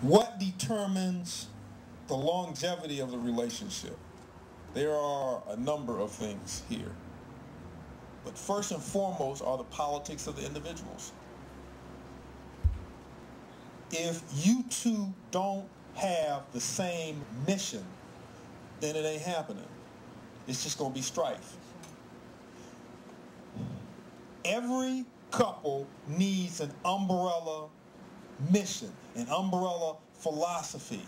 What determines the longevity of the relationship? There are a number of things here. But first and foremost are the politics of the individuals. If you two don't have the same mission, then it ain't happening. It's just going to be strife. Every couple needs an umbrella mission, an umbrella philosophy,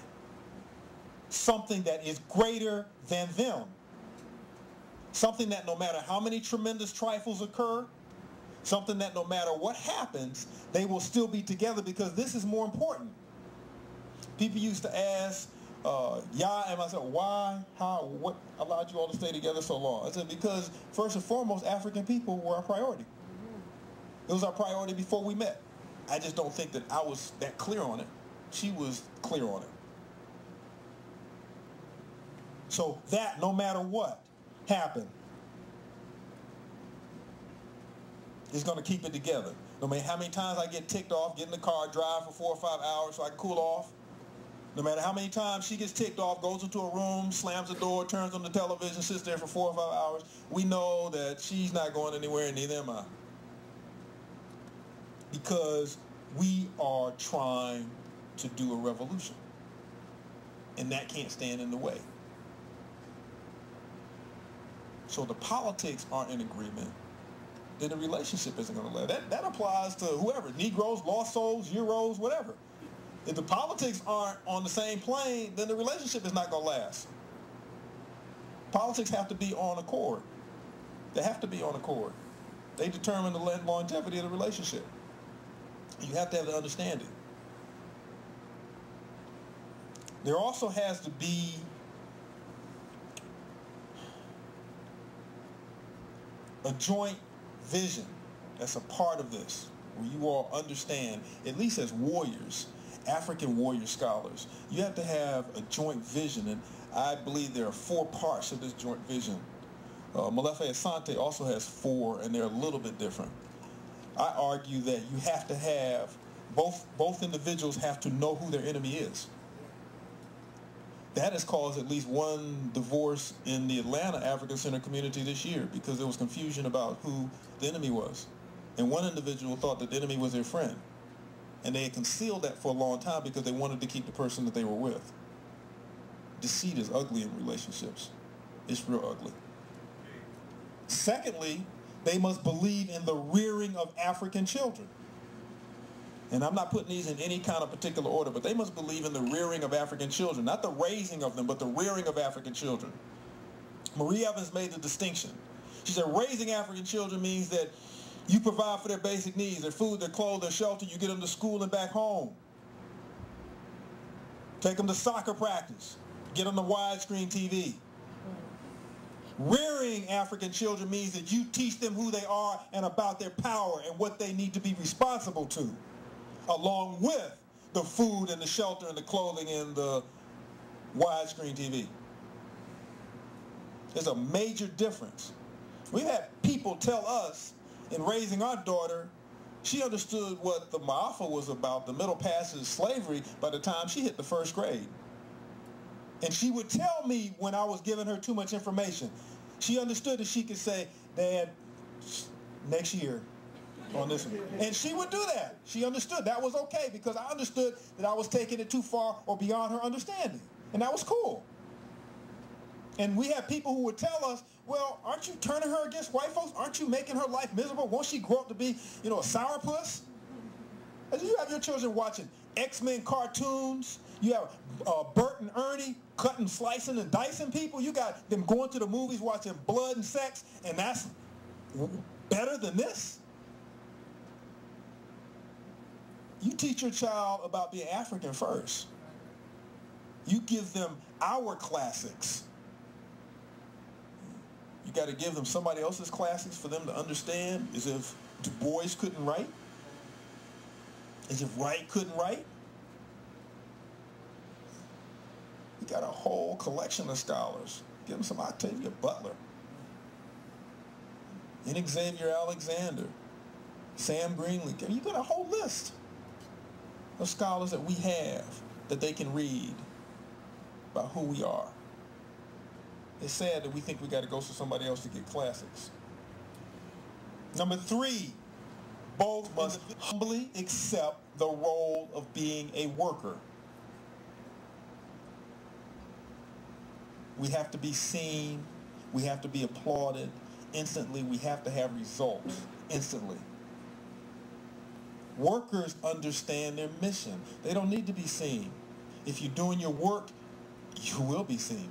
something that is greater than them, something that no matter how many tremendous trifles occur, something that no matter what happens, they will still be together, because this is more important. People used to ask, and I said, why, how, what allowed you all to stay together so long? I said, because first and foremost, African people were our priority. It was our priority before we met. I just don't think that I was that clear on it. She was clear on it. So that, no matter what happened, is going to keep it together. No matter how many times I get ticked off, get in the car, drive for 4 or 5 hours so I can cool off. No matter how many times she gets ticked off, goes into a room, slams the door, turns on the television, sits there for 4 or 5 hours, we know that she's not going anywhere, and neither am I. Because we are trying to do a revolution. And that can't stand in the way. So the politics aren't in agreement, then the relationship isn't going to last. That applies to whoever, Negroes, lost souls, Euros, whatever. If the politics aren't on the same plane, then the relationship is not going to last. Politics have to be on accord. They have to be on accord. They determine the longevity of the relationship. You have to have the understanding. There also has to be a joint vision that's a part of this, where you all understand, at least as warriors, African warrior scholars, you have to have a joint vision, and I believe there are 4 parts of this joint vision. Molefe Asante also has 4, and they're a little bit different. I argue that you have to have, both individuals have to know who their enemy is. That has caused at least one divorce in the Atlanta African Center community this year, because there was confusion about who the enemy was. And one individual thought that the enemy was their friend. And they had concealed that for a long time because they wanted to keep the person that they were with. Deceit is ugly in relationships. It's real ugly. Secondly, they must believe in the rearing of African children. And I'm not putting these in any kind of particular order, but they must believe in the rearing of African children. Not the raising of them, but the rearing of African children. Marie Evans made the distinction. She said raising African children means that you provide for their basic needs, their food, their clothes, their shelter. You get them to school and back home. Take them to soccer practice. Get them to widescreen TV. Rearing African children means that you teach them who they are and about their power and what they need to be responsible to, along with the food and the shelter and the clothing and the widescreen TV. There's a major difference. We've had people tell us in raising our daughter, she understood what the Ma'afa was about, the Middle Passage slavery, by the time she hit the 1st grade. And she would tell me when I was giving her too much information. She understood that she could say, Dad, next year on this one. And she would do that. She understood that was okay, because I understood that I was taking it too far or beyond her understanding. And that was cool. And we have people who would tell us, well, aren't you turning her against white folks? Aren't you making her life miserable? Won't she grow up to be, a sourpuss? And you have your children watching X-Men cartoons. You have Bert and Ernie cutting, slicing, and dicing people. You got them going to the movies watching blood and sex, and that's better than this? You teach your child about being African first. You give them our classics. You got to give them somebody else's classics for them to understand, as if Du Bois couldn't write, as if Wright couldn't write. You got a whole collection of scholars. Give them some Octavia Butler, and Xavier Alexander, Sam Greenlee. You got a whole list of scholars that we have that they can read about who we are. It's sad that we think we got to go to somebody else to get classics. Number 3, both must humbly accept the role of being a worker. We have to be seen. We have to be applauded instantly. We have to have results instantly. Workers understand their mission. They don't need to be seen. If you're doing your work, you will be seen.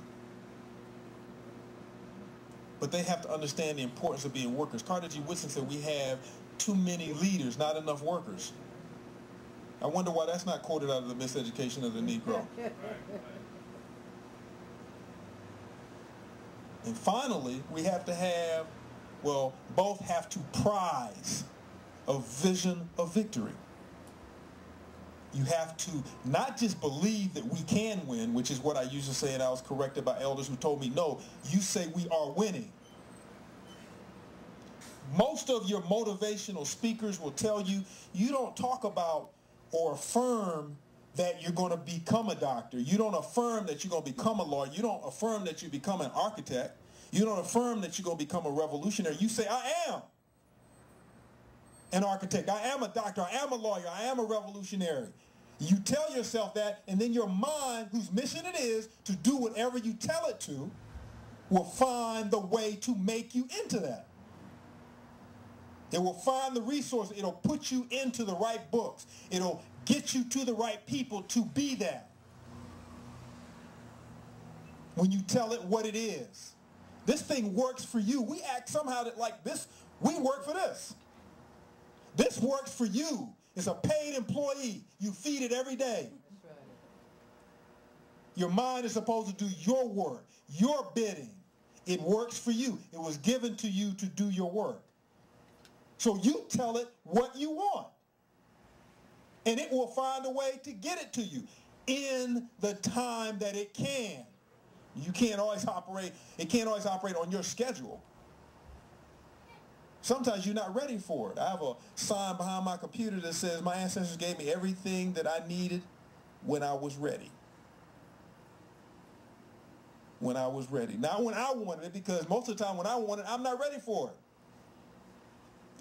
But they have to understand the importance of being workers. Carter G. Woodson said we have too many leaders, not enough workers. I wonder why that's not quoted out of the Miseducation of the Negro. And finally, we have to have, well, both have to prize a vision of victory. You have to not just believe that we can win, which is what I used to say, and I was corrected by elders who told me, no, you say we are winning. Most of your motivational speakers will tell you, you don't talk about or affirm that you're going to become a doctor. You don't affirm that you're going to become a lawyer. You don't affirm that you become an architect. You don't affirm that you're going to become a revolutionary. You say, I am an architect. I am a doctor. I am a lawyer. I am a revolutionary. You tell yourself that, and then your mind, whose mission it is to do whatever you tell it to, will find the way to make you into that. It will find the resources. It'll put you into the right books. It'll get you to the right people to be that. When you tell it what it is. This thing works for you. We act somehow that like this, we work for this. This works for you. It's a paid employee. You feed it every day. Your mind is supposed to do your work, your bidding. It works for you. It was given to you to do your work. So you tell it what you want. And it will find a way to get it to you in the time that it can. You can't always operate, it can't always operate on your schedule. Sometimes you're not ready for it. I have a sign behind my computer that says my ancestors gave me everything that I needed when I was ready. When I was ready. Not when I wanted it, because most of the time when I want it, I'm not ready for it.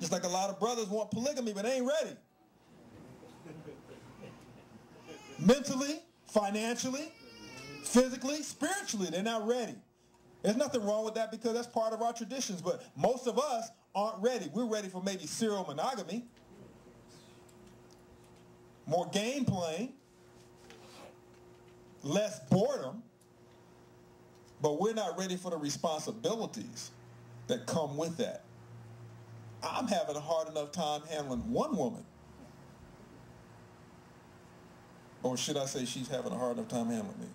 Just like a lot of brothers want polygamy, but they ain't ready. Mentally, financially, physically, spiritually, they're not ready. There's nothing wrong with that because that's part of our traditions, but most of us aren't ready. We're ready for maybe serial monogamy, more game playing, less boredom, but we're not ready for the responsibilities that come with that. I'm having a hard enough time handling one woman. Or should I say she's having a hard enough time handling me?